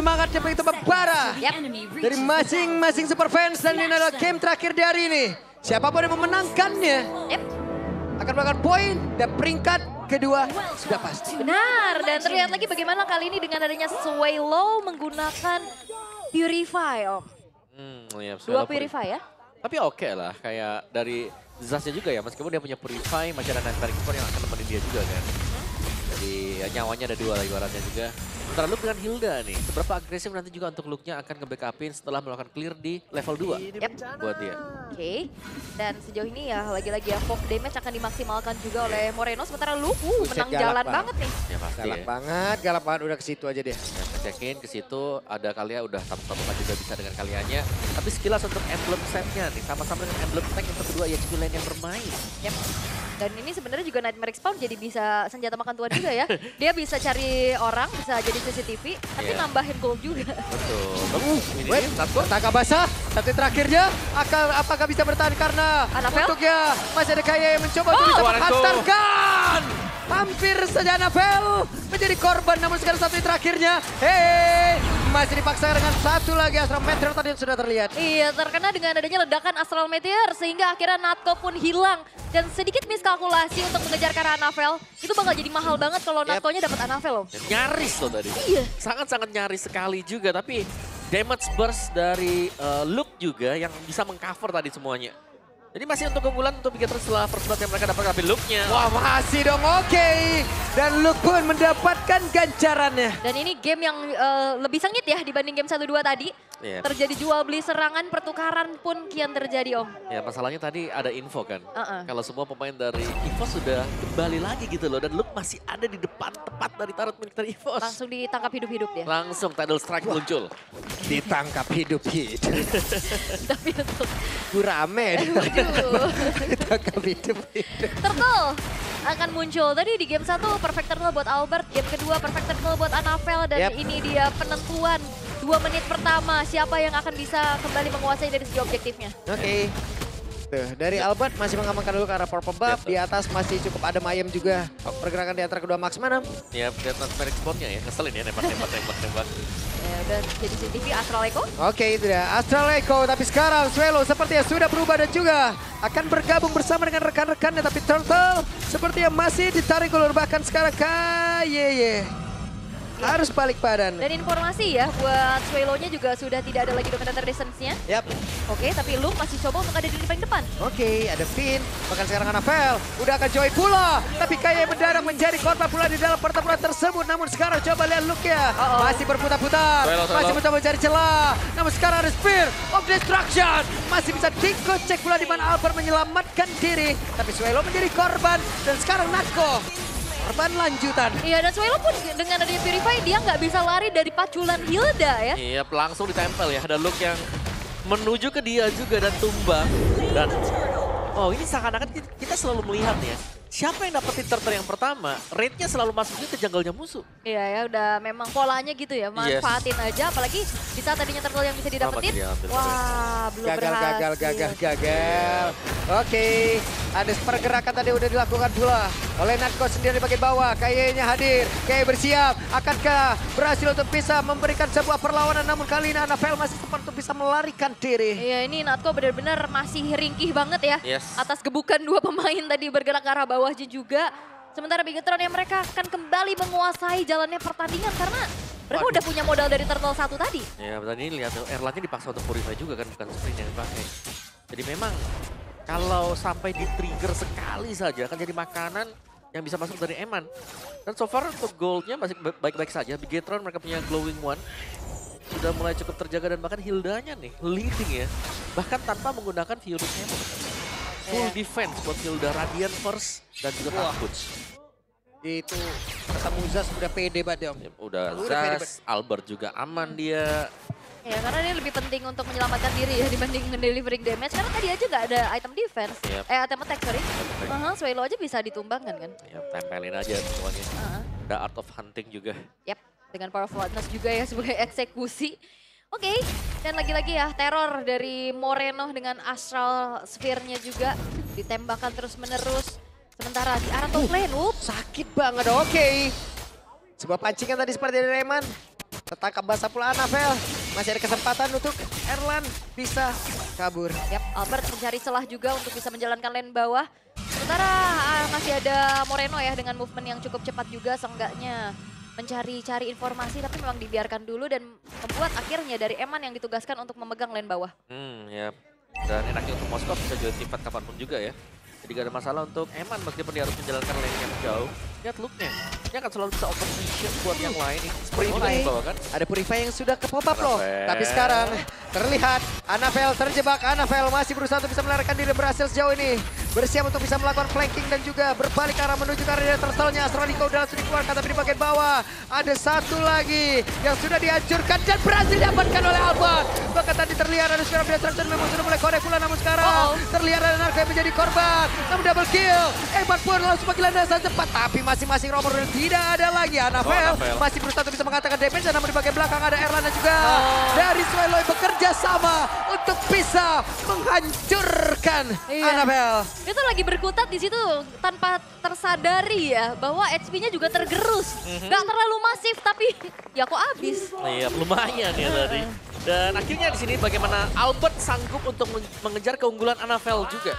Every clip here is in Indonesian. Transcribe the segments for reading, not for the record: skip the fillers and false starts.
semangatnya begitu membara. Dari masing-masing super fans dan ini adalah game terakhir di hari ini. Siapapun yang memenangkannya akan mendapatkan poin dan peringkat kedua sudah pasti. Benar, dan terlihat lagi bagaimana kali ini dengan adanya Swaylo menggunakan Purify, Om. Ya, Dua Purify ya? Tapi oke lah, kayak dari Zaznya juga ya, meskipun dia punya Purify, masih ada Nightmare Export yang akan nemenin dia juga kan. Jadi ya, nyawanya ada dua lagi ibaratnya juga. Sementara Luke dengan Hilda nih, seberapa agresif nanti juga untuk Luke-nya akan nge-backupin setelah melakukan clear di level 2 buat dia. Oke, dan sejauh ini ya lagi-lagi ya Fog damage akan dimaksimalkan juga oleh Moreno. Sementara Luke menang jalan banget nih. Ya pasti Galak banget udah ke situ aja deh. Ya, ngecekin ke situ ada Kalia udah tabung-tabungan juga bisa dengan Kalianya. Tapi skillas untuk emblem setnya nih sama-sama dengan emblem tank untuk kedua EXP lane yang bermain. Yep. Dan ini sebenarnya juga Nightmare Expound jadi bisa senjata makan tuan juga ya. Dia bisa cari orang, bisa jadi CCTV, tapi nambahin gold juga. Betul. Wait, Taka basah. Satu terakhirnya, apakah bisa bertahan karena untuknya masih ada Kaye yang mencoba untuk bisa menghantarkan. Hampir saja Anabel menjadi korban, namun sekarang satu terakhirnya. Masih dipaksa dengan satu lagi Astral Meteor tadi yang sudah terlihat. Iya, terkena dengan adanya ledakan Astral Meteor sehingga akhirnya Natko pun hilang. Dan sedikit miskalkulasi untuk mengejar ke arah Anavel. Itu bakal jadi mahal banget kalau Natko-nya dapat Anavel loh. Nyaris loh tadi. Iya. Sangat-sangat nyaris sekali juga, tapi damage burst dari Luke juga yang bisa mengcover tadi semuanya. Jadi masih untuk keunggulan untuk Bigetron setelah first blood yang mereka dapatkan, tapi Luke-nya. Wah masih dong, oke. Dan Luke pun mendapatkan ganjarannya. Dan ini game yang lebih sengit ya dibanding game 1-2 tadi. Terjadi jual beli serangan, pertukaran pun kian terjadi Om. Ya masalahnya tadi ada info kan. Kalau semua pemain dari EVOS sudah kembali lagi gitu loh. Dan Luke masih ada di depan tepat dari turret milik dari EVOS. Langsung ditangkap hidup-hidup dia. Langsung Tidal Strike muncul. Ditangkap hidup-hidup. Tapi untuk Gurame. Ditangkap hidup-hidup. Turtle akan muncul. Tadi di game 1 perfect turtle buat Albert. Game kedua perfect turtle buat Anavel. Dan ini dia penentuan 2 menit pertama. Siapa yang akan bisa kembali menguasai dari segi objektifnya. Oke. Tuh, dari Albert masih mengamankan dulu ke arah purple buff. Di atas masih cukup ada Mayem juga. Pergerakan di antara kedua Max mana? Ya, lihat transfer spotnya ya. Ngeselin ya nembak. Ya udah jadi CCTV Astral Echo. Oke, itu dia Astral Echo. Tapi sekarang Swaylo sepertinya sudah berubah dan juga akan bergabung bersama dengan rekan-rekannya. Tapi Turtle sepertinya masih ditarik ulur. Bahkan sekarang Kaye harus balik badan. Dan informasi ya buat Swaylo-nya juga sudah tidak ada lagi dominator distance-nya. Oke, tapi Luke masih coba untuk ada di paling depan. Oke, ada Finn. Bahkan sekarang Anavel udah akan join pula. Tapi Kaye mendadak menjadi korban pula di dalam pertempuran tersebut. Namun sekarang coba lihat Luke ya. Masih berputar-putar. Masih mencoba mencari celah. Namun sekarang ada Spear of Destruction. Masih bisa dikocek pula di mana Albert menyelamatkan diri. Tapi Swaylo menjadi korban. Dan sekarang Natko korban lanjutan. Iya, dan Swaylo pun dengan adanya Purify dia nggak bisa lari dari paculan Hilda ya. Iya, langsung ditempel ya. Ada Luke yang menuju ke dia juga dan tumbang. Dan ini seakan-akan kita selalu melihat ya. Siapa yang dapetin turtle yang pertama, rate-nya selalu masuknya ke jungle-nya musuh. Iya ya, udah memang polanya gitu ya, manfaatin aja. Apalagi di saat tadinya turtle yang bisa didapetin, wah belum berhasil. Gagal. Oke, ada pergerakan tadi udah dilakukan pula oleh Natko sendiri di bagian bawah. Kayaknya hadir, Kaye bersiap. Akankah berhasil untuk bisa memberikan sebuah perlawanan, namun kali ini Anavel masih sempat untuk bisa melarikan diri. Iya, ini Natko benar-benar masih ringkih banget ya. Atas gebukan 2 pemain tadi bergerak ke arah bawah juga. Sementara Bigetron yang mereka akan kembali menguasai jalannya pertandingan karena mereka udah punya modal dari Turtle 1 tadi. Ya, tadi lihat Erlangnya dipaksa untuk Purify juga kan, bukan sprint yang dipakai. Jadi memang kalau sampai di-trigger sekali saja akan jadi makanan yang bisa masuk dari Eman. Dan so far untuk goldnya masih baik-baik saja. Bigetron mereka punya Glowing One. Sudah mulai cukup terjaga dan bahkan Hildanya nih leading ya. Bahkan tanpa menggunakan Furious Hammer. Full defense buat Hilda, Radiant first dan juga Takuts. Itu ketemu Zaz udah pede banget Om. Udah Zaz, Albert juga aman dia. Ya karena dia lebih penting untuk menyelamatkan diri ya dibanding delivering damage. Karena tadi aja nggak ada item defense, item attack sorry. Swaylo aja bisa ditumbangkan kan. Ya, tempelin aja semuanya. Ada Art of Hunting juga. Dengan Powerful Lightness juga ya sebagai eksekusi. Oke, dan lagi-lagi ya teror dari Moreno dengan Astral Sphere-nya juga ditembakkan terus-menerus. Sementara di arah top lane, sakit banget, oke. Sebuah pancingan tadi seperti dari Reman. Tertangkap basah pula Anabel. Masih ada kesempatan untuk Erlan bisa kabur. Yap, Albert mencari celah juga untuk bisa menjalankan lane bawah. Sementara masih ada Moreno ya dengan movement yang cukup cepat juga, seenggaknya mencari informasi tapi memang dibiarkan dulu dan membuat akhirnya dari Eman yang ditugaskan untuk memegang lane bawah. Ya. Dan enaknya untuk Moskov bisa join team fight kapanpun juga ya. Jadi gak ada masalah untuk Eman meskipun dia harus menjalankan lane yang jauh. Lihat looknya, dia akan selalu bisa open vision buat yang lain. Purify, kan? ada Purify yang sudah ke pop up loh. Tapi sekarang terlihat Anabel terjebak. Anabel masih berusaha untuk bisa melarikan diri, berhasil sejauh ini. Bersiap untuk bisa melakukan flanking dan juga berbalik arah menuju ke area terselnya. Astroniko udah langsung dikeluarkan tapi di bagian bawah. Ada satu lagi yang sudah dihancurkan dan berhasil diamankan oleh Albert. Bahkan tadi terlihat ada Sphere of Destruction memang sudah mulai connect pula, namun sekarang terlihat ada Narco yang menjadi korban. Namun double kill. Eman pun langsung bagi landasan cepat. Tapi masing-masing Romer tidak ada lagi. Anabel masih berusaha untuk bisa mengatakan damage. Namun di bagian belakang ada Erlan dan juga dari Swelo yang bekerja sama untuk bisa menghancurkan Anabel. Dia tuh lagi berkutat di situ tanpa tersadari ya bahwa HP-nya juga tergerus. Gak terlalu masif tapi ya kok habis. Iya, lumayan ya tadi. Dan akhirnya di sini bagaimana Albert sanggup untuk mengejar keunggulan Anabel juga.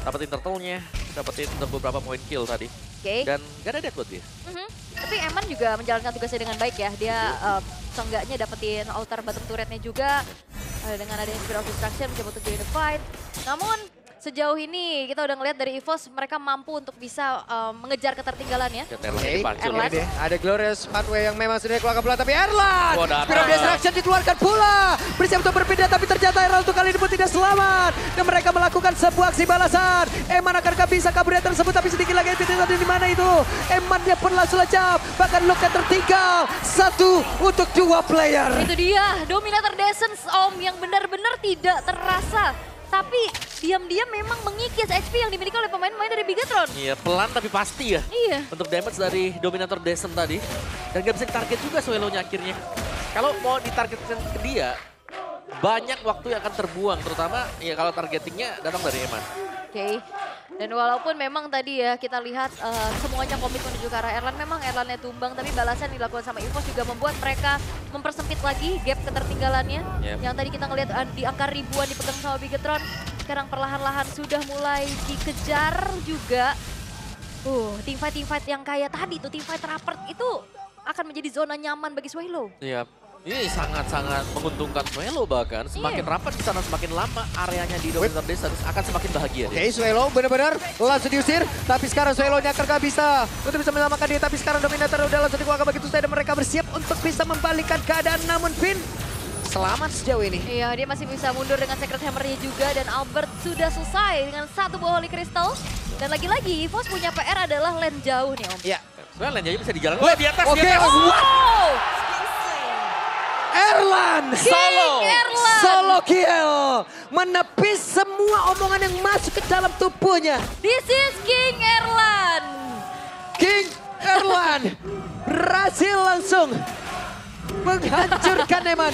Dapetin turtle-nya, dapetin beberapa poin kill tadi. Dan gak ada death buat dia. Tapi Eman juga menjalankan tugasnya dengan baik ya. Dia seenggaknya dapetin altar bottom turret-nya juga. Dengan adanya Sphere of Destruction mencoba untuk join the fight. Namun sejauh ini kita udah ngeliat dari EVOS mereka mampu untuk bisa mengejar ketertinggalannya. Erlan. Ada Glorious Pathway yang memang sudah dikeluarkan pula tapi Erlan. Sphere of Destruction dikeluarkan pula. Bersiap untuk berpindah tapi ternyata Erlan untuk kali ini pun tidak selamat. Dan mereka melakukan sebuah aksi balasan. Eman akankah bisa kabur dari tersebut tapi sedikit lagi tadi di mana itu. Eman dia pun langsung lacap. Bahkan Luka tertinggal. 1 untuk 2 player. Itu dia Dominator Descent Om yang benar-benar tidak terasa. Tapi diam-diam memang mengikis HP yang dimiliki oleh pemain-pemain dari Bigetron. Iya, pelan tapi pasti ya. Iya. Untuk damage dari Dominator Descent tadi. Dan gak bisa ditarget juga Swelo-nya akhirnya. Kalau mau ditargetkan ke dia, banyak waktu yang akan terbuang. Terutama ya kalau targetingnya datang dari Eman. Dan walaupun memang tadi ya kita lihat semuanya komit menuju ke arah Erlan. Memang Erlannya tumbang tapi balasan dilakukan sama EVOS juga membuat mereka mempersempit lagi gap ketertinggalannya. Yang tadi kita ngelihat di angka ribuan dipegang sama Bigetron. Sekarang perlahan-lahan sudah mulai dikejar juga. Teamfight yang kayak tadi tuh, teamfight rapper itu akan menjadi zona nyaman bagi Swelo. Iya. Ini sangat-sangat menguntungkan Swelo bahkan. Semakin rapat di sana, semakin lama areanya di Dominator Descent akan semakin bahagia. Swelo benar-benar langsung diusir. Tapi sekarang Swelo-nya gak bisa untuk bisa menyelamatkan dia. Tapi sekarang Dominator udah langsung dikeluarkan begitu saja. Dan mereka bersiap untuk bisa membalikan keadaan. Namun Finn selamat sejauh ini. Iya, dia masih bisa mundur dengan Sacred Hammer-nya juga. Dan Albert sudah selesai dengan 1 buah Holy Crystal. Dan lagi-lagi EVOS punya PR adalah lane jauh nih Om. Iya, sebenarnya lane jauh bisa dijalankan. Di atas, di atas. Erlan solo kill, menepis semua omongan yang masuk ke dalam tubuhnya. This is King Erlan. King Erlan berhasil langsung menghancurkan Eman.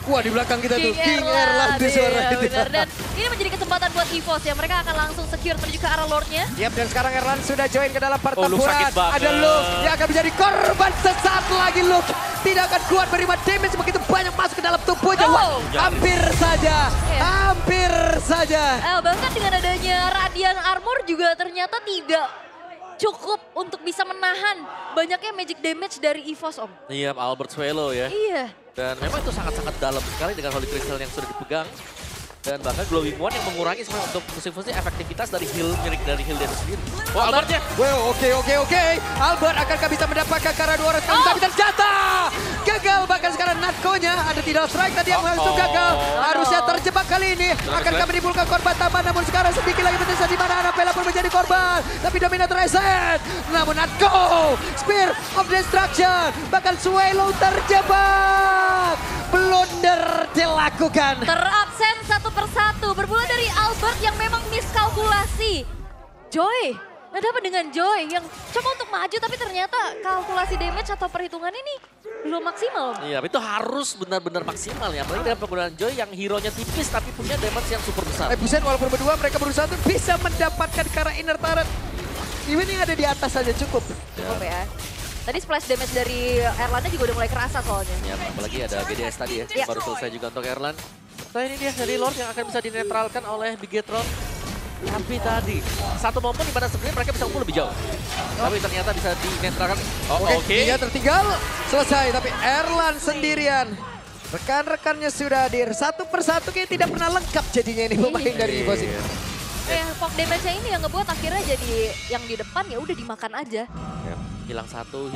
Wah, di belakang kita tuh King Erlan di suara itu. Dan ini menjadi kesempatan buat EVOS ya, mereka akan langsung secure menuju ke arah Lordnya. Dan sekarang Erlan sudah join ke dalam pertempuran. Ada Luke yang akan menjadi korban sesaat lagi. Luke tidak akan kuat menerima damage begitu banyak masuk ke dalam tubuhnya. Hampir saja. Bahkan dengan adanya Radiant Armor juga ternyata tidak cukup untuk bisa menahan banyaknya magic damage dari EVOS Om. Iya, Albert Swelo ya. Iya. Dan memang itu sangat-sangat dalam sekali dengan Holy Crystal yang sudah dipegang. Dan bahkan Glowing One yang mengurangi sebenarnya untuk musim-musim efektivitas dari heal dari heal dia sendiri. Albertnya. Oke. Albert akankah bisa mendapatkan karena 200 kali tapi ternyata gagal. Bahkan sekarang Natko-nya ada tidak strike tadi yang langsung gagal. Harusnya terjebak kali ini. Akankah menimbulkan korban tambahan, namun sekarang sedikit lagi berterusan di mana Anabella pun menjadi korban. Tapi Dominator reset. Namun Natko, Spear of Destruction. Bahkan Swelo terjebak. Blunder dilakukan. Terabsen satu persatu. Bermula dari Albert yang memang miskalkulasi. Joy. Ada apa dengan Joy yang coba untuk maju tapi ternyata kalkulasi damage atau perhitungan ini belum maksimal. Iya, itu harus benar-benar maksimal ya. Apalagi dengan penggunaan Joy yang hero-nya tipis tapi punya damage yang super besar. Buset, walaupun berdua mereka berusaha untuk bisa mendapatkan karena inner turret. Even yang ada di atas saja cukup. Cukup ya. Tadi splash damage dari Erlannya juga udah mulai kerasa soalnya. Ya, apalagi ada GDS tadi ya, yang baru selesai juga untuk Erlan. Nah ini dia dari Lord yang akan bisa dinetralkan oleh Bigetron. Tapi tadi, satu momen di mana sebenarnya mereka bisa unggul lebih jauh. Tapi ternyata bisa dinetralkan. Oke. Dia tertinggal, selesai. Tapi Erlan sendirian. Rekan-rekannya sudah hadir. Satu persatu kayak tidak pernah lengkap jadinya ini pemain dari EVOS ini. Pop damage-nya ini yang ngebuat akhirnya jadi yang di depan ya udah dimakan aja. Ya, hilang satu,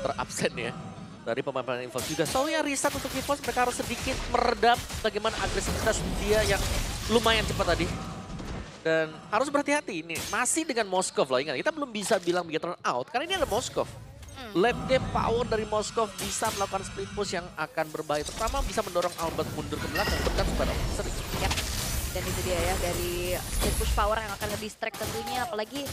terabsen ya. Dari pemain-pemain EVOS juga. Soalnya reset untuk EVOS mereka harus sedikit meredam bagaimana agresivitas dia yang lumayan cepat tadi. Dan harus berhati-hati ini, masih dengan Moskov loh, ingat kita belum bisa bilang Bigetron out karena ini ada Moskov. Late game power dari Moskov bisa melakukan split push yang akan berbahaya, terutama bisa mendorong Albert mundur ke belakang, bahkan pada sering. Yep. Dan itu dia ya, dari split push power yang akan nge-distract tentunya, apalagi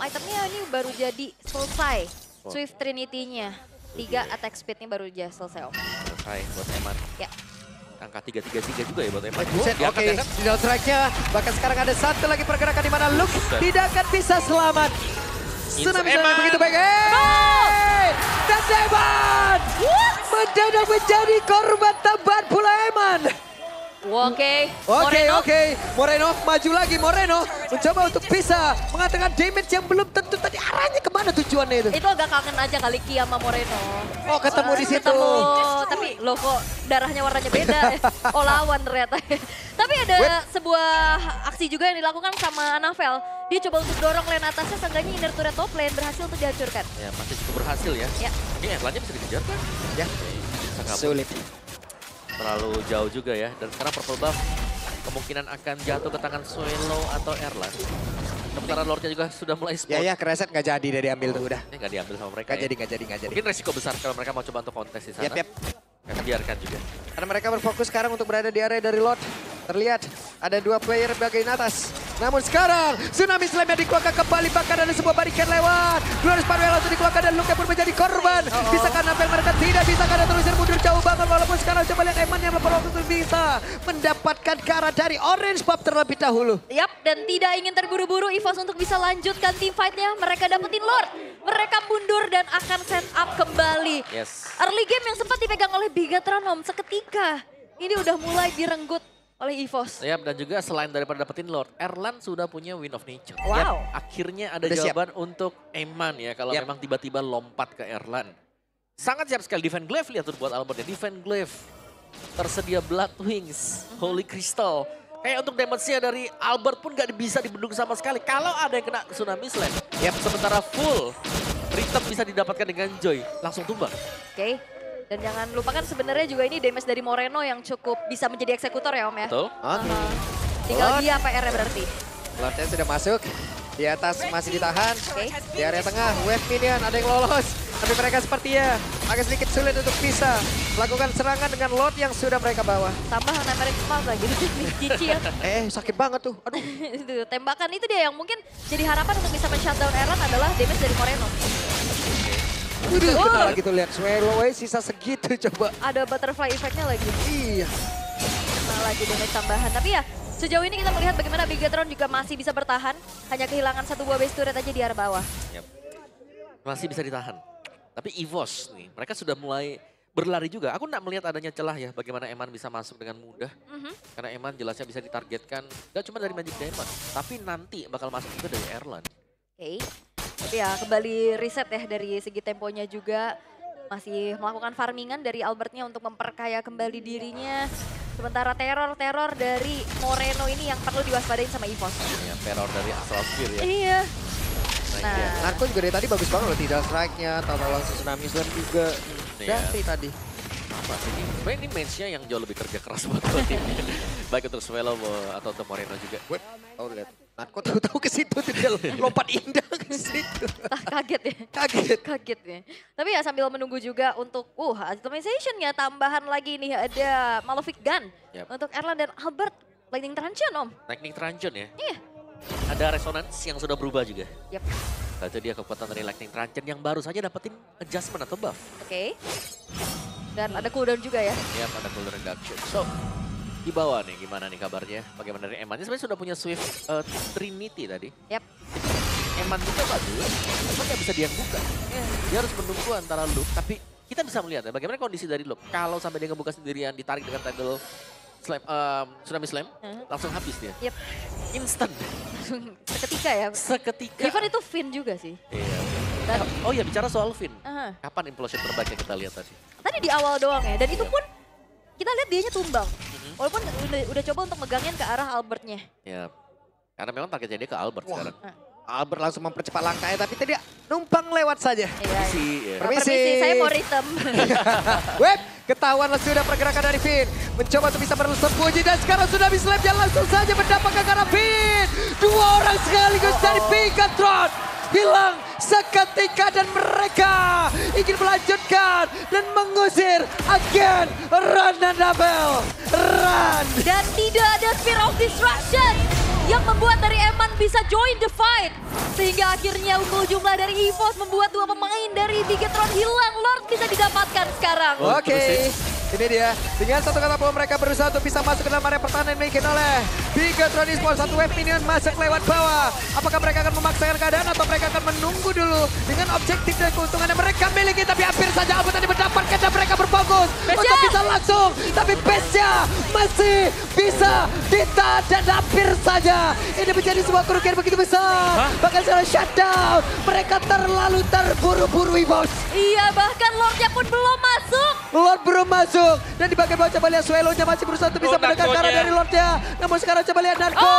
itemnya ini baru jadi selesai, Swift Trinity-nya. 3 attack speed-nya baru aja selesai. Selesai buat Eman. Ya. Angka 3-3-3 juga ya buat Eman. Oke, di dalam strike-nya. Bahkan sekarang ada satu lagi pergerakan di mana Luke tidak akan bisa selamat. Tsunami Slam begitu baik. Dan Eman mendadak menjadi korban tambahan pula Eman. Oke. Moreno maju lagi. Moreno mencoba untuk bisa mengatakan damage yang belum tentu tadi arahnya kemana tujuannya itu. Itu agak kangen aja kali Ki sama Moreno. Oh ketemu di situ. Ketemu, tapi loh kok darahnya warnanya beda. Oh lawan ternyata. Tapi ada sebuah aksi juga yang dilakukan sama Anavel. Dia coba untuk dorong lane atasnya, seenggaknya inner turret top lane berhasil untuk dihancurkan. Ya masih cukup berhasil ya. Ini Erlannya bisa dikejar kan? Ya, sulit. Terlalu jauh juga ya. Dan sekarang Purple Buff kemungkinan akan jatuh ke tangan Suelo atau Erlan. Sementara Lordnya juga sudah mulai spawn. Ya kereset nggak jadi dari ambil tuh udah. Ini nggak diambil sama mereka Nggak jadi. Mungkin resiko besar kalau mereka mau coba untuk kontes di sana. Yap. Biarkan juga. Karena mereka berfokus sekarang untuk berada di area dari Lord. Terlihat ada 2 player bagian atas. Namun sekarang Tsunami Slam yang dikeluarkan kembali, bahkan ada sebuah barikan lewat. Glorious Power langsung dikeluarkan dan Luke pun menjadi korban. Bisakah Navel mereka? Tidak bisa, karena terus mundur jauh banget. Walaupun sekarang coba lihat Eman yang berpeluang untuk bisa mendapatkan ke arah dari Orange Pop terlebih dahulu. Yap, dan tidak ingin terburu-buru EVOS untuk bisa lanjutkan team fight-nya. Mereka dapetin Lord. Mereka mundur dan akan set up kembali. Early game yang sempat dipegang oleh Bigetron seketika. Ini udah mulai direnggut oleh EVOS. Dan juga selain daripada dapetin Lord, Erlan sudah punya Wind of Nature. Wow. Akhirnya ada jawaban untuk Eman ya, kalau memang tiba-tiba lompat ke Erlan. Sangat siap sekali Defend Glaive, lihat tuh buat Albert ya, Defend Glaive. Tersedia Blood Wings, Holy Crystal. Kayak untuk damage-nya dari Albert pun gak bisa dibendung sama sekali. Kalau ada yang kena Tsunami Slam, sementara full Rhythm bisa didapatkan dengan Joy, langsung tumbang. Oke. Dan jangan lupakan sebenarnya juga ini damage dari Moreno yang cukup bisa menjadi eksekutor ya Om ya. Betul. Tinggal dia PR-nya berarti. Lordnya sudah masuk. Di atas masih ditahan. Di area tengah, wave minion ada yang lolos. Tapi mereka sepertinya agak sedikit sulit untuk bisa melakukan serangan dengan Lord yang sudah mereka bawa. Tambah Namerik Pulse lagi, Cici ya. Sakit banget tuh, aduh. Itu, tembakan itu dia yang mungkin jadi harapan untuk bisa men-shutdown Erlan adalah damage dari Moreno. Udah lagi tuh lihat, Swallow sisa segitu coba. Ada butterfly effect-nya lagi. Iya. Nah lagi damage tambahan, tapi ya sejauh ini kita melihat bagaimana Bigetron juga masih bisa bertahan. Hanya kehilangan 1 buah base turret aja di arah bawah. Masih bisa ditahan. Tapi EVOS nih, mereka sudah mulai berlari juga. Aku nggak melihat adanya celah ya bagaimana Eman bisa masuk dengan mudah. Karena Eman jelasnya bisa ditargetkan gak cuma dari Magic Diamond, tapi nanti bakal masuk juga dari Erlan. Oke, tapi ya kembali reset ya dari segi temponya juga. Masih melakukan farmingan dari Albertnya untuk memperkaya kembali dirinya. Sementara teror-teror dari Moreno ini yang perlu diwaspadain sama EVOS. Ya, teror dari Astral Spear ya. Iya. Nah, Narko juga dari tadi bagus banget loh, tidak strike-nya, atau langsung Tsunami Slam juga. Ganti tadi. Apa sih ini? Sebenarnya ini match-nya yang jauh lebih kerja keras buat timnya. Baik untuk Swallow atau untuk Moreno juga. Oh lihat, Narko tahu-tahu ke situ tuh dia lompat indah ke situ. Kaget ya. Kaget ya. Tapi ya sambil menunggu juga untuk itemization-nya tambahan lagi nih ada Malefic Gun. Untuk Erlan dan Albert. Lightning Truncheon Om. Lightning Truncheon ya? Iya. Ada Resonance yang sudah berubah juga. Yap. Itu dia kekuatan dari Lightning Truncheon yang baru saja dapetin adjustment atau buff. Oke. Dan ada cooldown juga ya. Iya, ada cooldown reduction. So, di bawah nih gimana nih kabarnya? Bagaimana dari Eman? Sebenarnya sudah punya Swift Trinity tadi. Yap. Eman juga bagus, cuma nggak bisa dia yang buka. Dia harus menunggu antara loop, tapi kita bisa melihat ya bagaimana kondisi dari loop. Kalau sampai dia ngebuka sendirian, ditarik dengan toggle slam, tsunami slam, langsung habis dia. Yep. Instant. Seketika ya. Seketika. Even itu Finn juga sih. Iya. Dan, oh iya, bicara soal Finn. Kapan implosion terbaik yang kita lihat tadi? Tadi di awal doang ya, dan itu pun kita lihat dianya tumbang. Walaupun udah coba untuk megangin ke arah Albertnya. Ya, karena memang targetnya dia ke Albert sekarang. Albert langsung mempercepat langkahnya, tapi tadi numpang lewat saja. Iya. Permisi. Saya mau rhythm. Web, ketahuan sudah pergerakan dari Finn. Mencoba untuk bisa bersembunyi dan sekarang sudah bisa dan langsung saja mendapatkan ke arah Finn. Dua orang sekaligus dari Bigatron. Hilang seketika dan mereka ingin melanjutkan dan mengusir agen Run dan Double. Run. Dan tidak ada Spear of Destruction yang membuat dari Eman bisa join the fight. Sehingga akhirnya unggul jumlah dari EVOS membuat dua pemain dari Bigatron hilang. Lord bisa didapatkan sekarang. Oke. Ini dia, dengan satu kata pun mereka berusaha untuk bisa masuk ke dalam area pertahanan dimiliki oleh Bigatron Esports. Satu wave minion masuk lewat bawah. Apakah mereka akan memaksakan keadaan atau mereka akan menunggu dulu dengan objektif dan keuntungan yang mereka miliki. Tapi hampir saja Albert tadi mendapatkan dan mereka berfokus untuk bisa langsung. Tapi Bestia masih bisa ditahan dan hampir saja. Ini menjadi sebuah kerugian begitu besar. Bahkan secara shutdown, mereka terlalu terburu-buru EVOS. Iya, bahkan Lordnya pun belum masuk. Lord belum masuk. Dan di bagian bawah coba lihat Swallow-nya masih berusaha untuk bisa mendekat ke arah dari Lord-nya. Namun sekarang coba lihat Narco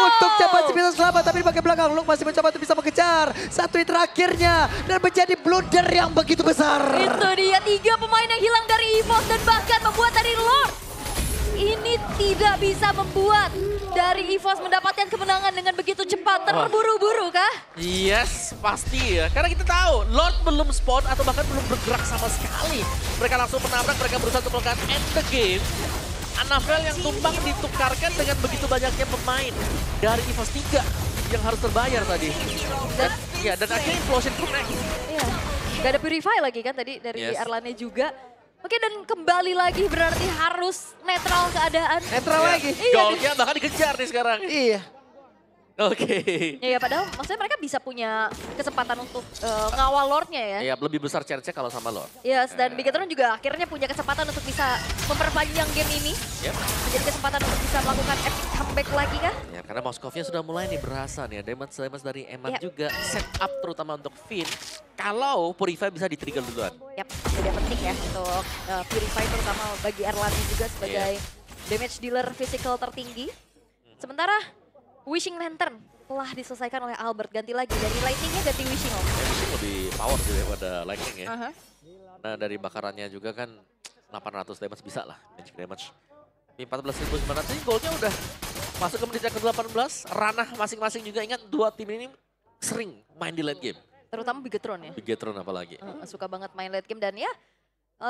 untuk coba bisa selamat. Tapi di bagian belakang Luke masih mencoba untuk bisa mengejar satu hit terakhirnya. Dan menjadi blunder yang begitu besar. Itu dia, 3 pemain yang hilang dari EVOS dan bahkan membuat dari Lord. Ini tidak bisa membuat dari EVOS mendapatkan kemenangan dengan begitu cepat. Terburu-buru kah? Yes, pasti ya. Karena kita tahu Lord belum spawn atau bahkan belum bergerak sama sekali. Mereka langsung menabrak, mereka berusaha untuk melakukan end the game. Anafel yang tumbang ditukarkan dengan begitu banyaknya pemain dari EVOS 3 yang harus terbayar tadi. Dan akhirnya implosion connect. Iya, gak ada Purify lagi kan tadi dari Erlane juga. Oke, dan kembali lagi berarti harus netral keadaan. Netral lagi. Goldnya bahkan dikejar nih sekarang. Iya. Oke. Ya, padahal maksudnya mereka bisa punya kesempatan untuk ngawal Lordnya ya. Iya, lebih besar chance-nya kalau sama Lord. Yes, dan Bigatron juga akhirnya punya kesempatan untuk bisa memperpanjang game ini. Menjadi kesempatan untuk bisa melakukan epic comeback lagi kah? Ya, karena Moskovnya sudah mulai nih berasa nih. Damage dari Eman juga set up terutama untuk Finn. Kalau Purify bisa di-trigger duluan. Yap, jadi penting ya untuk Purify terutama bagi Erlane juga sebagai damage dealer physical tertinggi. Sementara Wishing Lantern telah diselesaikan oleh Albert. Ganti lagi, dari Lightning-nya ganti Wishing. Wishing lebih power sih daripada Lightning ya. Nah dari bakarannya juga kan 800 damage bisa lah, magic damage. Di 14.900 ini goldnya udah masuk ke menit yang ke-18. Ranah masing-masing juga, ingat dua tim ini sering main di late game. Terutama Bigatron ya. Bigatron apalagi. Suka banget main late game dan ya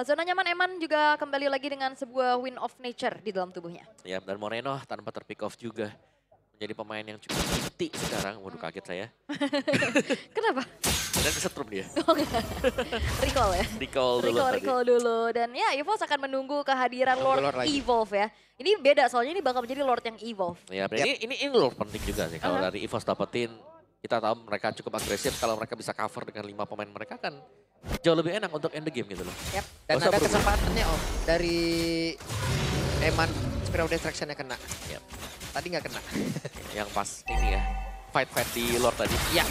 zona nyaman Eman juga kembali lagi dengan sebuah win of nature di dalam tubuhnya. Ya, dan Moreno tanpa terpick off juga. Menjadi pemain yang cukup inti sekarang. Waduh, kaget saya. Kenapa? Dan kesetrum dia. Recall ya? Recall dulu. Dan ya, EVOS akan menunggu kehadiran Lord Evolve ya. Ini beda, soalnya ini bakal menjadi Lord yang Evolve. Ya, ini Lord penting juga sih. Kalau dari EVOS dapetin, kita tahu mereka cukup agresif. Kalau mereka bisa cover dengan 5 pemain mereka kan jauh lebih enak untuk end the game gitu loh. Yep. Dan ada kesempatannya Om, dari Eman Spear of Destruction-nya kena. Yep. Tadi nggak kena. Yang pas ini ya, fight di Lord tadi. Ya.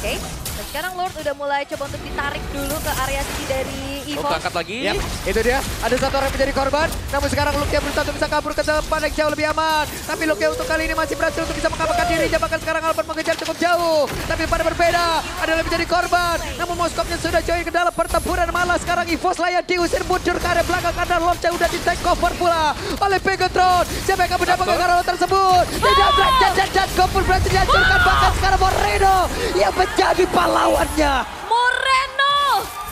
Oke, dan sekarang Lord udah mulai coba untuk ditarik dulu ke area sini dari EVOS. Angkat lagi. Yep. Itu dia, ada satu orang menjadi korban. Namun sekarang Luke yang berusaha untuk bisa kabur ke depan yang jauh lebih aman. Tapi Luke untuk kali ini masih berhasil untuk bisa mengamankan dirinya. Bahkan sekarang Albert mengejar cukup jauh. Tapi pada berbeda, ada yang menjadi korban. Namun Moskovnya sudah join ke dalam pertempuran. Malah sekarang EVOS layak diusir mundur ke area belakang. Karena Lordnya udah di take over pula oleh Bigatron. Siapa yang akan mendapatkan karyawan tersebut? Dan Gopur berhasil dihancurkan. Bahkan sekarang Moreno yang menjadi pahlawannya. Moreno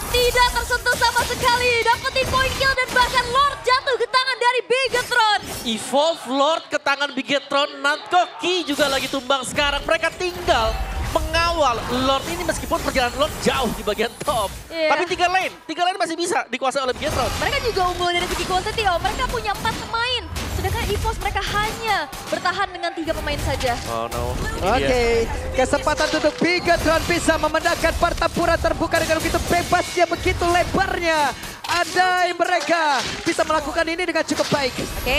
tidak tersentuh sama sekali. Dapetin point kill dan bahkan Lord jatuh ke tangan dari Bigatron. Evolve Lord ke tangan Bigatron. Nankoki juga lagi tumbang sekarang. Mereka tinggal mengawal Lord ini meskipun perjalanan Lord jauh di bagian top. Tapi 3 lane masih bisa dikuasai oleh Bigatron. Mereka juga unggul dari segi quantity. Mereka punya 4 pemain Sedangkan EVOS mereka hanya bertahan dengan 3 pemain saja. Oh no. Oke, kesempatan untuk Bigetron bisa memendangkan pertempuran terbuka dengan begitu bebasnya, begitu lebarnya. Andai mereka bisa melakukan ini dengan cukup baik. Oke,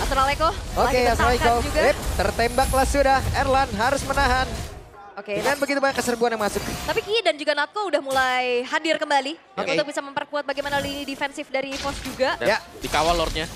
Astral Echo. Oke, Astral Echo. Tertembaklah sudah. Erlan harus menahan. Oke. Dengan begitu banyak keserbuan yang masuk. Tapi Ki dan juga Natko udah mulai hadir kembali untuk bisa memperkuat bagaimana lini defensif dari EVOS juga. Ya, dikawal Lordnya,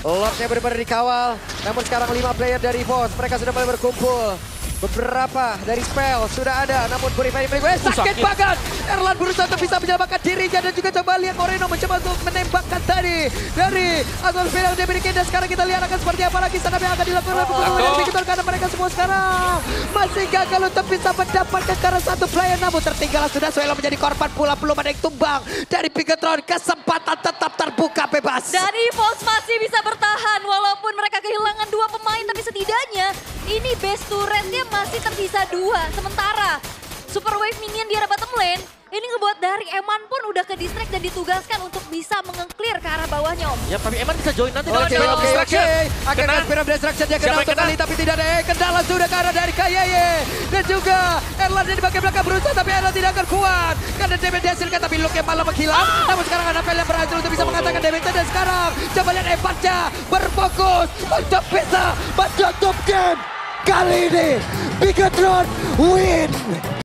Lordnya benar-benar dikawal. Namun sekarang 5 player dari EVOS, mereka sudah mulai berkumpul. Beberapa dari spell sudah ada, namun Purify sakit banget. Erlan berusaha untuk bisa menyelamatkan dirinya dan juga coba lihat Moreno mencoba untuk menembakkan tadi dari atmosfer yang dimiliki. Dan sekarang kita lihat akan seperti apa lagi setup yang akan dilakukan oleh Bigetron karena mereka semua sekarang masih gagal untuk bisa mendapatkan karena satu player. Namun tertinggal sudah Suelo menjadi korban pula, belum ada yang tumbang dari Bigetron. Kesempatan tetap terbuka bebas. Dan EVOS masih bisa bertahan walaupun mereka kehilangan 2 pemain, tapi setidaknya ini base turretnya masih tersisa 2. Sementara Super Wave minion di arah bottom lane, ini ngebuat dari Eman pun udah ke distract dan ditugaskan untuk bisa menge-clear ke arah bawahnya, Om. Ya, tapi Eman bisa join nanti dengan Oke. Akan Spirit of Destruction dia kena untuk kali, tapi tidak ada kendala sudah ke arah dari Kayeye. Dan juga Erlan di bagian belakang berusaha, tapi Erlan tidak akan kuat. Karena damage dihasilkan, tapi Luke yang malah menghilang. Namun sekarang ada Fel yang berhasil untuk bisa mengatakan damage. Dan sekarang coba lihat Evannya berfokus untuk bisa menutup game. Kali ini Bigetron win.